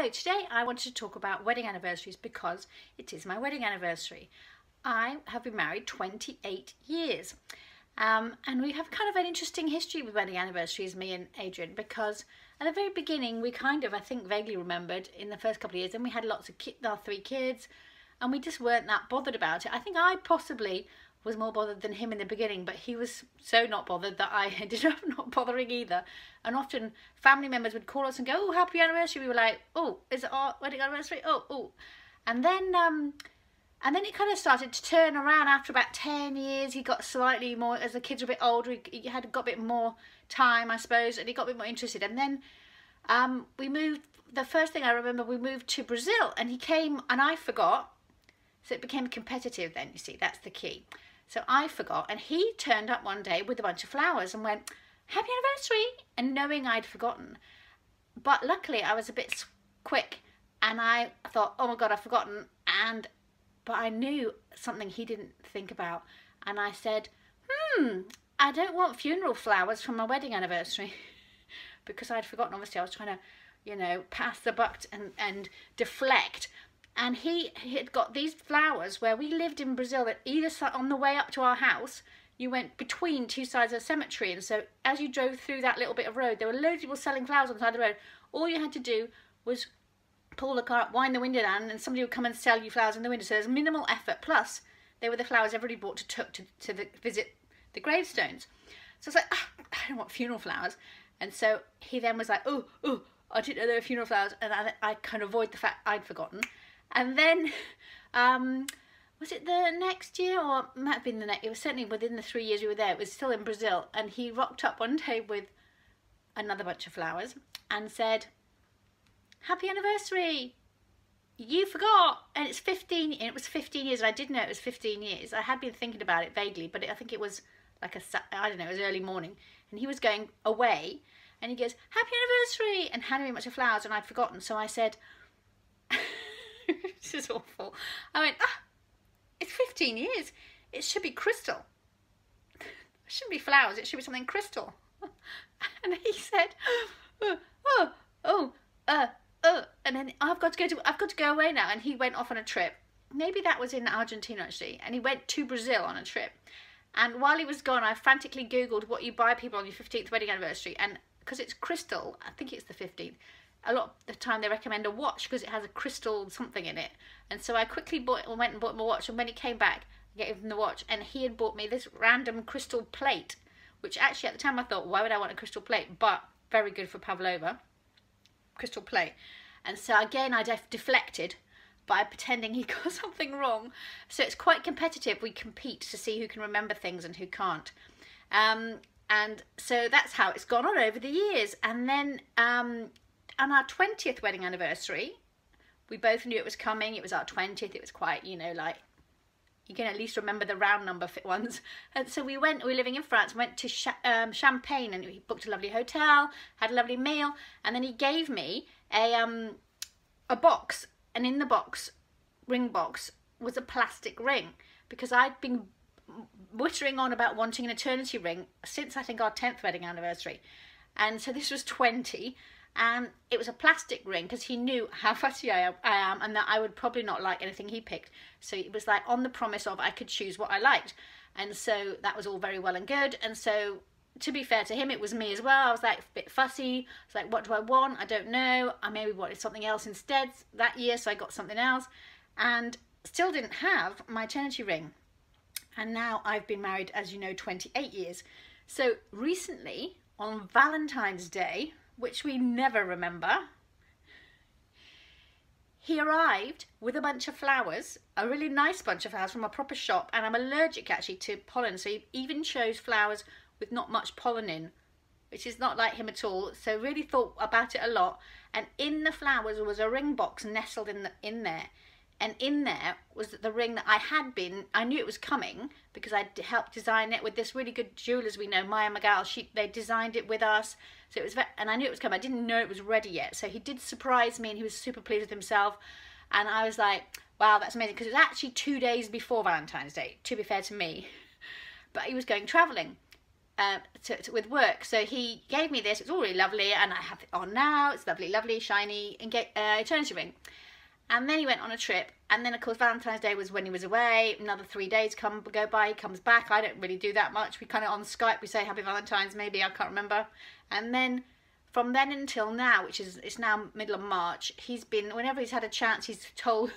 So today I wanted to talk about wedding anniversaries because it is my wedding anniversary. I have been married 28 years and we have kind of an interesting history with wedding anniversaries, me and Adrian, because at the very beginning we kind of, I think, vaguely remembered in the first couple of years, and we had lots of our 3 kids and we just weren't that bothered about it. I think I possibly was more bothered than him in the beginning, but he was so not bothered that I ended up not bothering either. And often family members would call us and go, "Oh, happy anniversary." We were like, "Oh, is it our wedding anniversary? Oh." And then it kind of started to turn around after about 10 years. He got slightly more, as the kids were a bit older, he got a bit more time, I suppose, and he got a bit more interested. And then we moved, the first thing I remember, we moved to Brazil, and he came and I forgot. So it became competitive then, you see, that's the key. So I forgot, and he turned up one day with a bunch of flowers and went, "Happy anniversary," and knowing I'd forgotten. But luckily I was a bit quick and I thought, "Oh my God, I've forgotten." But I knew something he didn't think about, and I said, "I don't want funeral flowers from my wedding anniversary." Because I'd forgotten. Obviously I was trying to, you know, pass the buck and deflect. And he had got these flowers where we lived in Brazil, that either side, on the way up to our house, you went between 2 sides of the cemetery. And so as you drove through that little bit of road, there were loads of people selling flowers on the side of the road. All you had to do was pull the car up, wind the window down, and somebody would come and sell you flowers in the window. So there's minimal effort. Plus, they were the flowers everybody bought to visit the gravestones. So I was like, I don't want funeral flowers. And so he then was like, oh, I didn't know there were funeral flowers. And I kind of avoid the fact I'd forgotten. And then, was it the next year, or it might have been the next, it was certainly within the 3 years we were there, it was still in Brazil, and he rocked up one day with another bunch of flowers and said, "Happy anniversary, you forgot." And it's 15, and it was 15 years, and I did know it was 15 years. I had been thinking about it vaguely, but I think it was like I don't know, it was early morning, and he was going away, and he goes, "Happy anniversary," and handed me a bunch of flowers, and I'd forgotten. So I said, this is awful. I went, it's 15 years. It should be crystal. It shouldn't be flowers. It should be something crystal. And he said, and then I've got to go away now. And he went off on a trip. Maybe that was in Argentina actually. And he went to Brazil on a trip. And while he was gone, I frantically Googled what you buy people on your 15th wedding anniversary. And because it's crystal, I think it's the 15th. A lot of the time they recommend a watch because it has a crystal something in it. And so I quickly went and bought him a watch, and when he came back, I gave him the watch, and he had bought me this random crystal plate, which actually at the time I thought, why would I want a crystal plate? But very good for pavlova, crystal plate. And so again I deflected by pretending he got something wrong. So it's quite competitive. We compete to see who can remember things and who can't. And so that's how it's gone on over the years. And then on our 20th wedding anniversary, we both knew it was coming. It was our 20th. It was quite, you know, like, you can at least remember the round number ones. And so we were living in France, went to Champagne, and we booked a lovely hotel, had a lovely meal, and then he gave me a box, and in the box, ring box, was a plastic ring, because I'd been wittering on about wanting an eternity ring since I think our 10th wedding anniversary. And so this was 20. And it was a plastic ring because he knew how fussy I am and that I would probably not like anything he picked. So it was like on the promise of I could choose what I liked. And so that was all very well and good. And so to be fair to him, it was me as well. I was like a bit fussy. I was like, what do I want? I don't know. I maybe wanted something else instead that year. So I got something else and still didn't have my eternity ring. And now I've been married, as you know, 28 years. So recently on Valentine's Day, which we never remember, he arrived with a bunch of flowers, a really nice bunch of flowers from a proper shop, and I'm allergic actually to pollen, so he even chose flowers with not much pollen in, which is not like him at all. So really thought about it a lot. And in the flowers was a ring box nestled in there. And in there was the ring that I knew it was coming because I'd helped design it with this really good jewellers we know, Maya Magal. They designed it with us. So it was, and I knew it was coming. I didn't know it was ready yet. So he did surprise me and he was super pleased with himself. And I was like, wow, that's amazing. Because it was actually 2 days before Valentine's Day, to be fair to me. But he was going travelling. with work. So he gave me this. It's all really lovely, and I have it on now. It's lovely, lovely, shiny eternity ring. And then he went on a trip, and then of course Valentine's Day was when he was away. Another 3 days go by, he comes back. I don't really do that much. We kind of on Skype, we say Happy Valentine's, maybe, I can't remember. And then from then until now, which is, it's now middle of March, he's been, whenever he's had a chance, he's told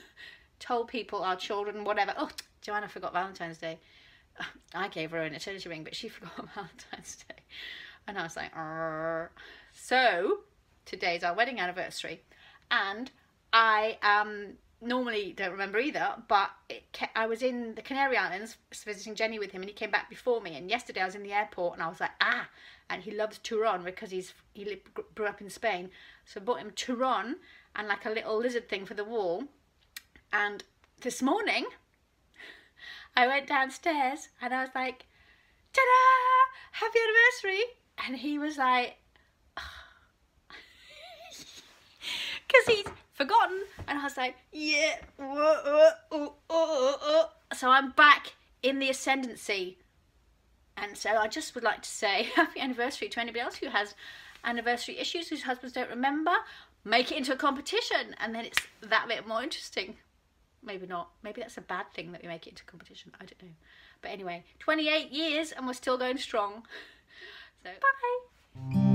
people, our children, whatever, oh, Joanna forgot Valentine's Day. I gave her an eternity ring, but she forgot Valentine's Day. And I was like, arr. So today's our wedding anniversary, and I normally don't remember either, but I was in the Canary Islands visiting Jenny with him, and he came back before me. And yesterday I was in the airport, and I was like, and he loves Turon because he grew up in Spain. So I bought him Turon and like a little lizard thing for the wall. And this morning I went downstairs and I was like, ta-da, happy anniversary. And he was like, because he's forgotten. And I was like, yeah. So I'm back in the ascendancy. And so I just would like to say happy anniversary to anybody else who has anniversary issues, whose husbands don't remember. Make it into a competition, and then it's that bit more interesting. Maybe not. Maybe that's a bad thing that we make it into competition. I don't know. But anyway, 28 years and we're still going strong. So bye.